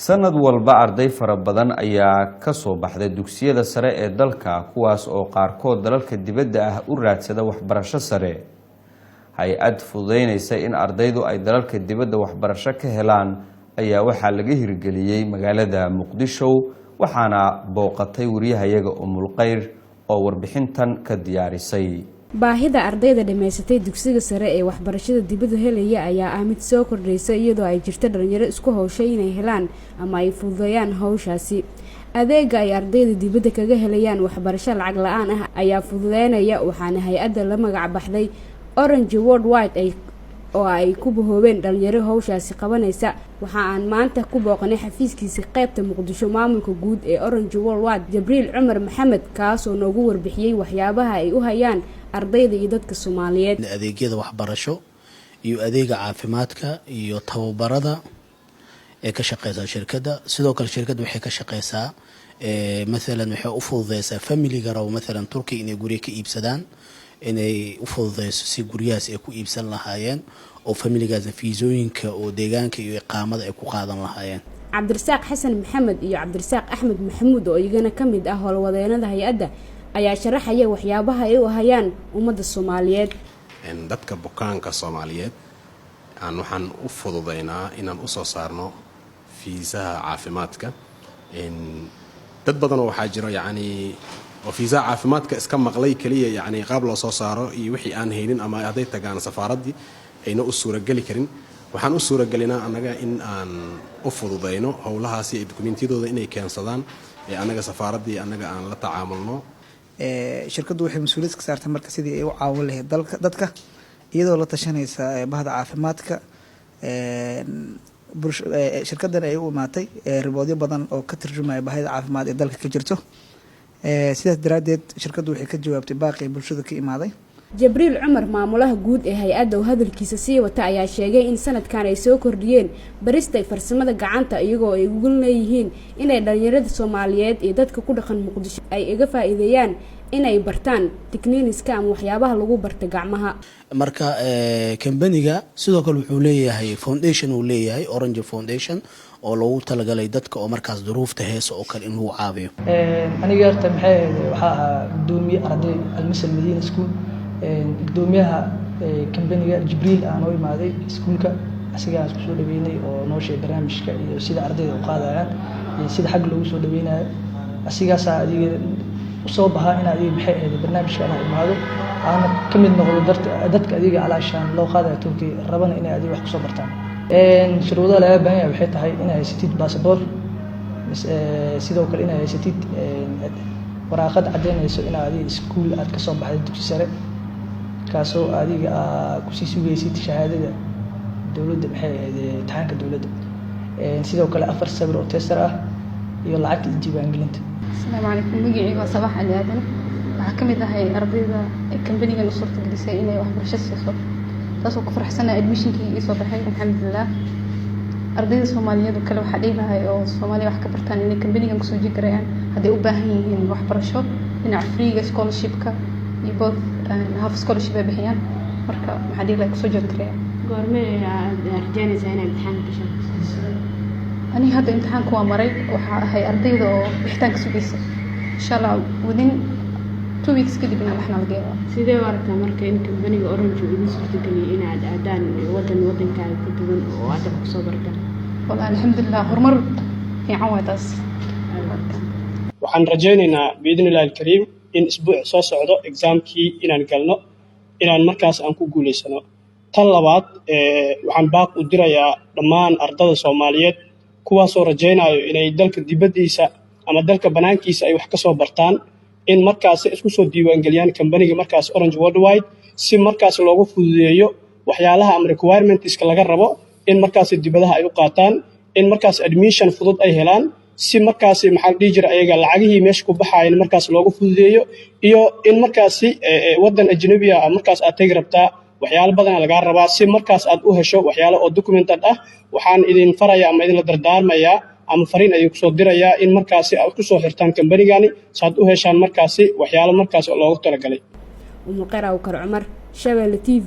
sanad walba arday fara badan ayaa ka soo baxday dugsiyada sare ee dalka kuwaas oo qaarkood dalalka dibadda ah u raadsada waxbarasho sare hay-ad fududeynaysa in ardaydu ay dalalka dibadda waxbarasho ka helaan ayaa waxaa laga hirgeliyey magaalada Muqdisho waxaana booqatay wariyahayaga Umulqayr oo warbixintan ka diyaarisay baahida ardayda dhameysatay dugsiga sare ee waxbarashada dibadda helaya ayaa ah mid soo kordhaysa iyadoo ay jirto dhalinyaro isku hawshay inay helaan ama ay fududeeyaan hawshaasi adeega ay ardayda dibadda kaga helayaan waxbarasho lacag la'aan ah ayaa fududeynaya waxaana hay-adda la magac baxday Orange Worldwide oo ay ku bahoobeen dhalinyaro hawshaasi qabanaysa waxa aan maanta ku booqanay xafiiskiisa qaybta Muqdisho maamulka guud ee Orange Worldwide Jibriil Cumar Maxamed kaas oo noogu warbixiyay waxyaabaha ay u hayaan ardayda iyo dadka Soomaaliyeed adeegyada waxbarasho iyo adeega caafimaadka iyo tababarada ee ka shaqeysa shirkadda sidoo kale shirkaddu waxay ka shaqeysaa مثلا waxay u fududeysaa family-ga rabo مثلا Turkiga inay guri ka iibsadaan inay u fududeyso si guriyaas ay ku iibsan lahaayeen oo family-gaas fiisooyinka oo deegaanka iyo iqaamada ay ku qaadan lahaayeen Cabdirasaaq Xasan Maxamed iyo Cabdirasaaq Axmed Maxamuud oo iyagana kamid ah howlwadeenada hay'adda ayaa sharaxaya waxyaabaha ay u hayaan ummadda Soomaaliyeed dadka bukaanka Soomaaliyeed waxaan u fududeynaa inaan u soo saarno fiisaha caafimaadka dad badan oo waxaa jira oo fiisaha caafimaadka iska maqlay kaliya qaab loo soo saaro iyo wixii aan haynin ama haday tagaan safaaradii ayna u suuragali karin waxaan u suuragelinaa anaga in aan u fududeyno howlahaasi ay dokumentiyadooda inay keensadaan anaga safaaradii anaga aan la tacaamulno shirkaddu waxay mas'uuliyad ka saartay marka sidii ay u caawin lahayd dadka iyadoo la tashanaysa bahda caafimaadka shirkaddan ay u imaatay riboodyo badan oo ka tarjumaya baahida caafimaad ee dalka ka jirto sidaas daraadeed shirkaddu waxay ka jawaabtay baaqi bulshada ka imaaday Jibriil Cumar maamulaha guud ee hay'adda oo hadalkiisa sii wata ayaa sheegay in sanadkan ay soo kordhiyeen barista farsamada gacanta iyagoo ay ugu leeyihiin inay dhalinyarada Soomaaliyeed iyo dadka ku dhaqan Muqdisho ay iga faa'iideeyaan inay bartaan tikniiniska ama waxyaabaha lagu barto gacmaha marka company-ga sidoo kale wuxuu leeyahay foundation uu leeyahay Orange Foundation oo loogu talagalay dadka oo markaas duruufta heesa oo kale in lagu caawiyo aniga horta waxa gudoomiye arday Al-Misal Medina School gudoomiyaha company-ga Jibriil aan u imaaday iskuulka asigaas ku soo dhaweynay oo noo sheegay barnaamijka iyo sida ardayda u qaadayaan iyo sida xaq loogu soo dhaweynayo asigaas adiga soo baxa in adiga barnaamijka aan imaado aan ka mid noqdo dadka adiga alaashan loo qaadayo Turkiga rabana in adiga wax ku soo bartaan shuruudaha laga baahan yahay waxay tahay in ay haysatid passport sidoo kale in ay haysatid waraaqad cadeynayso in adiga iskuul aad ka soo baxday dugsi sare kaasoo adiga ku sii sugaysid shahaadada dawladda imtixaanka dawladda sidoo kale 4 sawir oo tester ah iyo lacagta diiwaangelinta السلام عليكم مجيء وصباح اليادنا حكمت هاي أرضية كمبنية نصرت الجلسة إني واحد برشة صف تاسو كفر حسنا أدميشن كي يصبح هاي الحمد لله أرضية الصومالية وكل واحد ليها هاي أو الصومالية واحد كبرتان إني كمبنية نقصد جريان هذا أباهي واحد برشة إن عفرية سكولشيب كا يبغى هاف سكولشيب بحيان مركا محدي لك سجل جريان goorma arjana sayna imtixaan ka shan أنا هذا امتحان كوا مري وهاي أرضية وإحتاج سبيسة إن شاء الله within 2 weeks كده بنا إحنا لقينا. sidee warta marka in company-ga Orange uu suurta galiyay in aad aadaan wadanka ku duwan oo aad ku soo bartaan والله الحمد لله هرمر في عوادس waxaan rajaynaynaa biidnillahi alkariim in isbuuc soo socdo examkii inaan galno inaan markaas aan ku guuleysano tan labaad waxaan baaq u dirayaa dhammaan ardada Soomaaliyeed kuwaasoo rajaynayo inay dalka dibadiisa ama dalka banaankiisa ay wax ka soo bartaan in markaas isku soo diiwaangeliyaan company-ga markaas Orange Worldwide si markaas loogu fududeeyo waxyaalaha ama requirements-ka laga rabo in markaas dibadaha ay u qaataan in markaas admission fudud ay helaan si markaas maxaa dhijir ayaga lacagihii meesha ku baxayeen markaas loogu fududeeyo iyo in markaas wadan ajnabi ah markaas aad tagi rabtaa waxyaalo badan laga rabaa si markaas aad u hesho waxyaalo oo documented ah waxaan idin farayaa ama idin la dardaarmayaa ama fariin ay ku soo dirayaa in markaas aad ku soo xirtaan company-gani saad u heshaan markaas waxyaalo markaas loogu talagalay Umulqayr Cumar Shabeelle TV